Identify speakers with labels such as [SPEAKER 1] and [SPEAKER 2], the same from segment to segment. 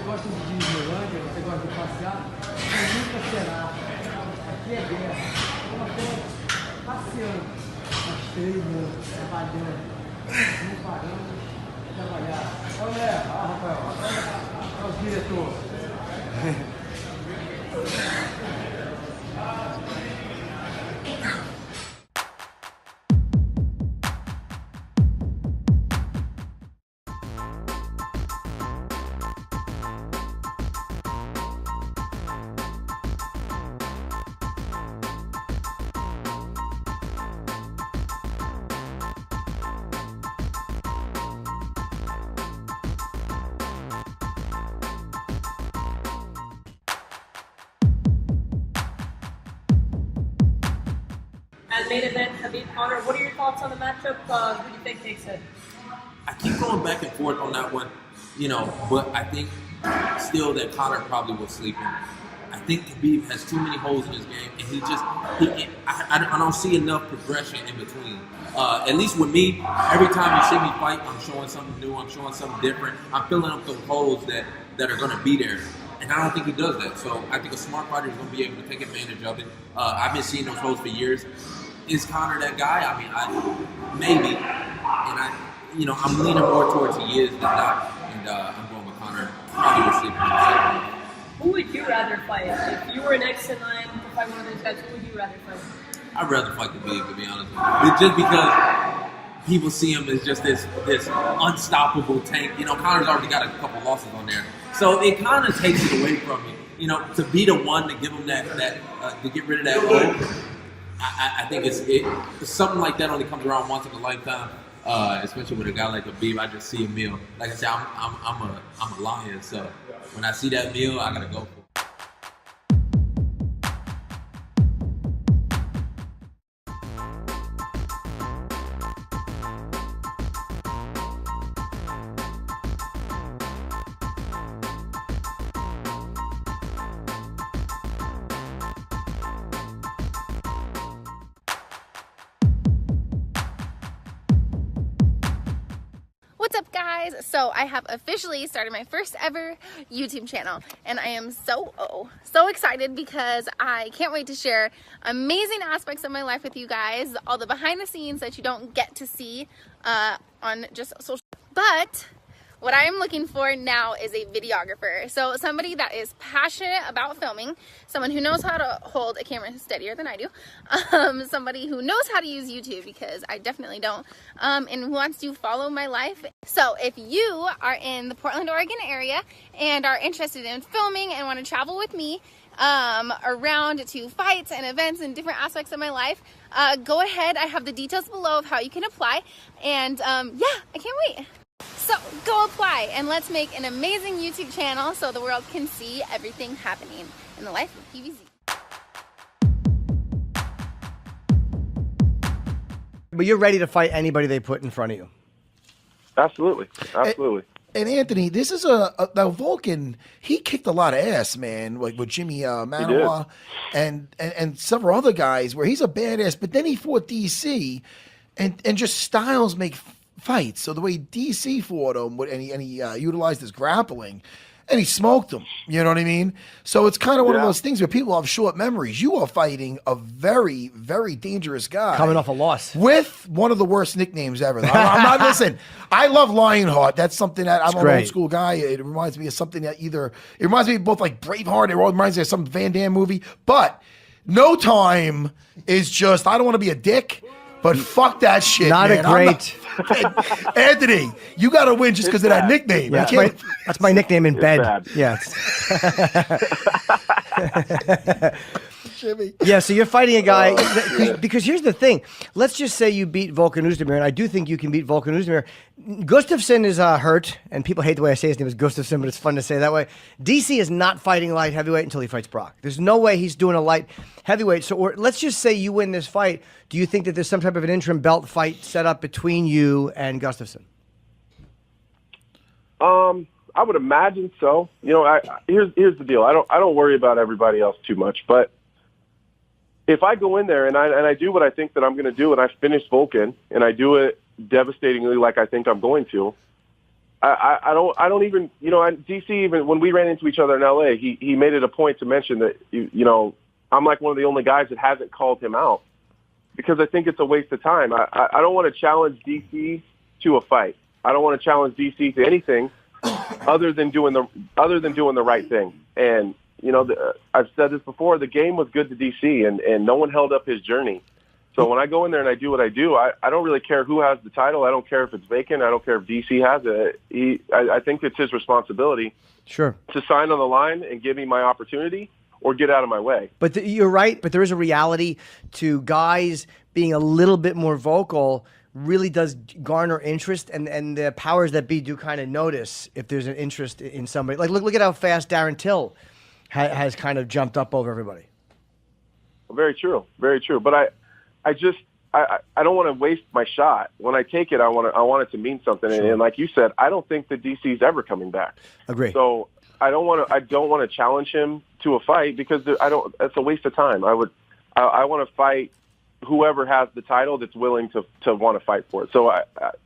[SPEAKER 1] gosta de Disneylândia, você gosta de passear, você nunca será. Aqui é guerra. Então até passeando, mas treinando, trabalhando, não paramos de trabalhar. Olha, Rafael, olha o diretor.
[SPEAKER 2] As main event, Khabib Conor, what are your thoughts on the matchup? Who do you think takes it?
[SPEAKER 3] I keep going back and forth on that one, you know, but I think still that Conor probably will sleep him. I think Khabib has too many holes in his game, and I don't see enough progression in between. At least with me, every time you see me fight, I'm showing something new, I'm showing something different. I'm filling up those holes that are going to be there. And I don't think he does that. So I think a smart fighter is going to be able to take advantage of it. I've been seeing those holes for years. Is Conor that guy? I mean, maybe. And I'm leaning more towards he is than not. And I'm going with Conor. Probably will sleep in the second round.
[SPEAKER 2] Who would you rather fight? If you were next in line to fight one of those guys, who would you rather fight?
[SPEAKER 3] I'd rather fight Khabib, to be honest with you. Just because people see him as just this unstoppable tank. You know, Conor's already got a couple losses on there. So it kind of takes it away from me. You know, to be the one to give him that to get rid of that hope. I think it's something like that only comes around once in a lifetime, especially with a guy like Khabib. I just see a meal. Like I said, I'm a lion, so when I see that meal, I gotta go for it.
[SPEAKER 4] What's up, guys? So I have officially started my first ever YouTube channel, and I am so excited because I can't wait to share amazing aspects of my life with you guys, all the behind the scenes that you don't get to see on just social. But what I am looking for now is a videographer. So somebody that is passionate about filming, someone who knows how to hold a camera steadier than I do, somebody who knows how to use YouTube, because I definitely don't, and who wants to follow my life. So if you are in the Portland, Oregon area and are interested in filming and want to travel with me around to fights and events and different aspects of my life, go ahead. I have the details below of how you can apply, and yeah, I can't wait. So go apply and let's make an amazing YouTube channel so the world can see everything happening in the life of PVZ.
[SPEAKER 5] But you're ready to fight anybody they put in front of you.
[SPEAKER 6] Absolutely. Absolutely.
[SPEAKER 7] And Anthony, this is now Vulcan. He kicked a lot of ass, man. Like with Jimmy Manoa and several other guys, where he's a badass. But then he fought DC, and just styles make fights. So the way DC fought him, and he utilized his grappling, and he smoked him. You know what I mean? So it's kind of one of those things where people have short memories. You are fighting a very, very dangerous guy
[SPEAKER 5] coming off a loss
[SPEAKER 7] with one of the worst nicknames ever. I'm not listen. I love Lionheart. That's something that I'm an old school guy. It reminds me of something that it reminds me of both like Braveheart. It reminds me of some Van Damme movie. But No Time is just, I don't want to be a dick, but fuck that shit.
[SPEAKER 5] Not
[SPEAKER 7] man.
[SPEAKER 5] a great.
[SPEAKER 7] Anthony, you got to win just because of that nickname.
[SPEAKER 5] Yeah, that's my nickname in bed. Yeah.
[SPEAKER 7] Jimmy.
[SPEAKER 5] Yeah, so you're fighting a guy, because here's the thing. Let's just say you beat Volkan Oezdemir, and I do think you can beat Volkan Oezdemir. Gustafsson is hurt, and people hate the way I say his name is Gustafsson, but it's fun to say that way. DC is not fighting light heavyweight until he fights Brock. There's no way he's doing a light heavyweight. So let's just say you win this fight. Do you think that there's some type of an interim belt fight set up between you and Gustafsson?
[SPEAKER 6] I would imagine so. You know, here's the deal. I don't worry about everybody else too much, but if I go in there and I do what I think that I'm going to do, and I finish Volkan, and I do it devastatingly like I think I'm going to, I don't even, DC, even when we ran into each other in LA, he made it a point to mention that, I'm like one of the only guys that hasn't called him out because I think it's a waste of time. I don't want to challenge DC to a fight. I don't want to challenge DC to anything other than doing the right thing. And, I've said this before, the game was good to DC and no one held up his journey. So when I go in there and I do what I do, I don't really care who has the title. I don't care if it's vacant. I don't care if DC has it. I think it's his responsibility to sign on the line and give me my opportunity or get out of my way.
[SPEAKER 5] But you're right. But there is a reality to guys being a little bit more vocal really does garner interest, and the powers that be do kind of notice if there's an interest in somebody. Like look at how fast Darren Till has kind of jumped up over everybody.
[SPEAKER 6] Very true. Very true. But I don't want to waste my shot. When I take it, I want it to mean something. Sure. And like you said, I don't think that DC's ever coming back.
[SPEAKER 5] Agree.
[SPEAKER 6] So I don't want to challenge him to a fight because that's a waste of time. I want to fight whoever has the title that's willing to want to fight for it. So I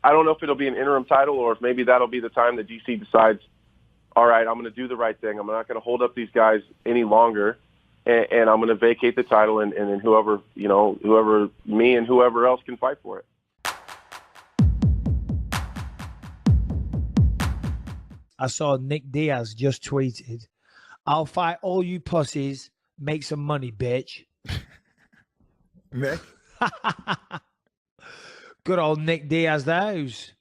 [SPEAKER 6] don't know if it'll be an interim title or if maybe that'll be the time that DC decides, all right, I'm going to do the right thing. I'm not going to hold up these guys any longer. And I'm going to vacate the title, and then whoever me and whoever else can fight for it.
[SPEAKER 8] I saw Nick Diaz just tweeted, "I'll fight all you pussies, make some money, bitch."
[SPEAKER 9] Nick?
[SPEAKER 8] Good old Nick Diaz there, who's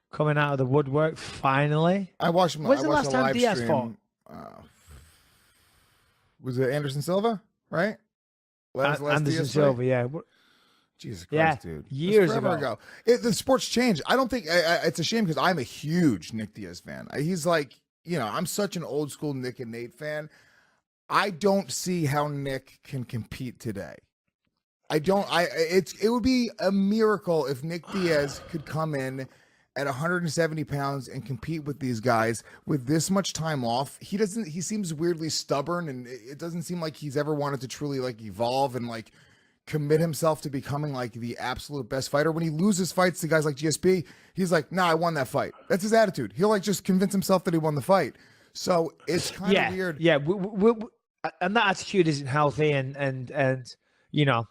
[SPEAKER 8] coming out of the woodwork finally.
[SPEAKER 9] I watched him.
[SPEAKER 8] When's the last time Diaz fought?
[SPEAKER 9] Was it Anderson Silva, right?
[SPEAKER 8] Anderson Silva, yeah.
[SPEAKER 9] Jesus Christ,
[SPEAKER 8] yeah,
[SPEAKER 9] dude.
[SPEAKER 8] Years
[SPEAKER 9] ago. The sport's changed. I don't think it's a shame because I'm a huge Nick Diaz fan. He's like, I'm such an old school Nick and Nate fan. I don't see how Nick can compete today. It would be a miracle if Nick Diaz could come in at 170 pounds and compete with these guys with this much time off. He seems weirdly stubborn, and it doesn't seem like he's ever wanted to truly evolve and commit himself to becoming the absolute best fighter. When he loses fights to guys like GSP, he's like, nah, I won that fight. That's his attitude. He'll just convince himself that he won the fight. So it's kind of weird.
[SPEAKER 8] Yeah. And that attitude isn't healthy. And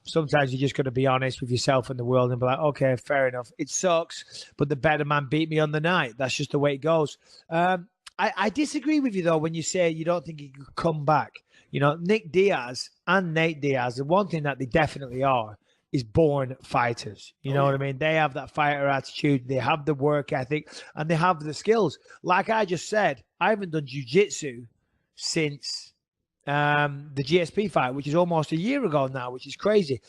[SPEAKER 8] sometimes you just got to be honest with yourself and the world and be like, okay, fair enough. It sucks, but the better man beat me on the night. That's just the way it goes. I disagree with you, though, when you say you don't think he could come back. Nick Diaz and Nate Diaz, the one thing that they definitely are is born fighters. You know what I mean? They have that fighter attitude. They have the work ethic, and they have the skills. Like I just said, I haven't done jiu-jitsu since the GSP fight, which is almost a year ago now, which is crazy.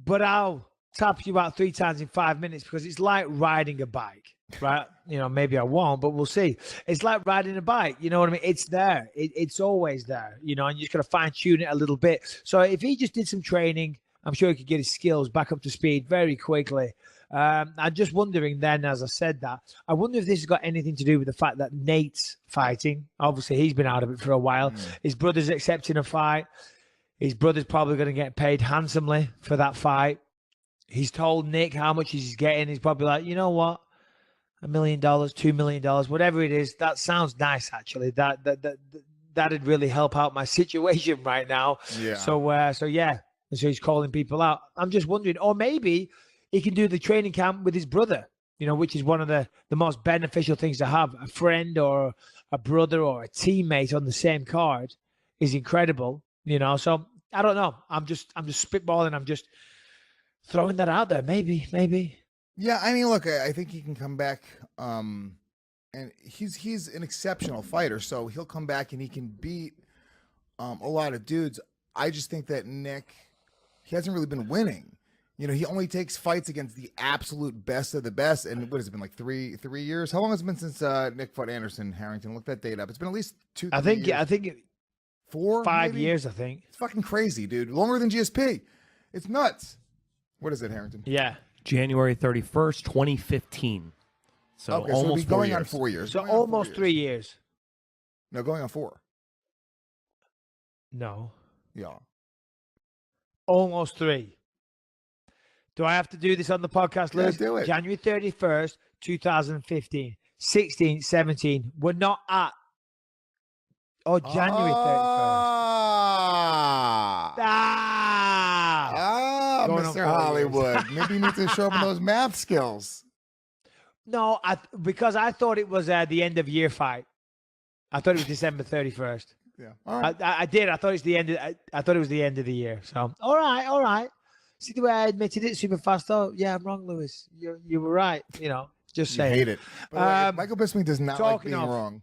[SPEAKER 8] But I'll tap you out 3 times in 5 minutes because it's like riding a bike, right? Maybe I won't, but we'll see. It's like riding a bike. You know what I mean? It's there. It's always there, and you just got to fine tune it a little bit. So if he just did some training, I'm sure he could get his skills back up to speed very quickly. I'm just wondering then, as I said that, I wonder if this has got anything to do with the fact that Nate's fighting. Obviously, he's been out of it for a while. His brother's accepting a fight. His brother's probably going to get paid handsomely for that fight. He's told Nick how much he's getting. He's probably like, you know what? $1 million, $2 million, whatever it is. That sounds nice, actually. That'd really help out my situation right now.
[SPEAKER 9] Yeah.
[SPEAKER 8] So yeah. And so he's calling people out. I'm just wondering, or maybe he can do the training camp with his brother, which is one of the most beneficial things to have. A friend or a brother or a teammate on the same card is incredible, So I don't know. I'm just spitballing. I'm just throwing that out there. Maybe.
[SPEAKER 9] Yeah, I mean, look, I think he can come back, and he's an exceptional fighter, so he'll come back and he can beat a lot of dudes. I just think that Nick, he hasn't really been winning. He only takes fights against the absolute best of the best. And what has it been, 3 years? How long has it been since Nick fought Anderson Harrington? Look that date up. It's been at least 2.
[SPEAKER 8] I think
[SPEAKER 9] 4,
[SPEAKER 8] 5
[SPEAKER 9] maybe?
[SPEAKER 8] years. I think
[SPEAKER 9] it's fucking crazy, dude. Longer than GSP. It's nuts. What is it, Harrington?
[SPEAKER 8] Yeah,
[SPEAKER 10] January 31st, 2015. So
[SPEAKER 9] okay,
[SPEAKER 10] almost
[SPEAKER 9] so going
[SPEAKER 10] 4 years.
[SPEAKER 9] on 4 years.
[SPEAKER 8] So almost 3 years.
[SPEAKER 9] No, going on 4.
[SPEAKER 8] No.
[SPEAKER 9] Yeah.
[SPEAKER 8] Almost 3. Do I have to do this on the podcast, Liz?
[SPEAKER 9] Yeah, do it.
[SPEAKER 8] January 31st, 2015. 16, 17. We're not at January 31st. Going on
[SPEAKER 9] Mr.
[SPEAKER 8] 4
[SPEAKER 9] Hollywood.
[SPEAKER 8] years.
[SPEAKER 9] Maybe you need to show up those math skills.
[SPEAKER 8] No, because I thought it was the end of year fight. I thought it was December 31st.
[SPEAKER 9] Yeah. All right.
[SPEAKER 8] I did. I thought it's the end. I thought it was the end of the year. So all right. See the way I admitted it super fast though. Yeah, I'm wrong, Lewis. You were right. Just
[SPEAKER 9] You
[SPEAKER 8] saying.
[SPEAKER 9] hate it. But Michael Bisping does not like
[SPEAKER 8] talking
[SPEAKER 9] being
[SPEAKER 8] of-
[SPEAKER 9] wrong.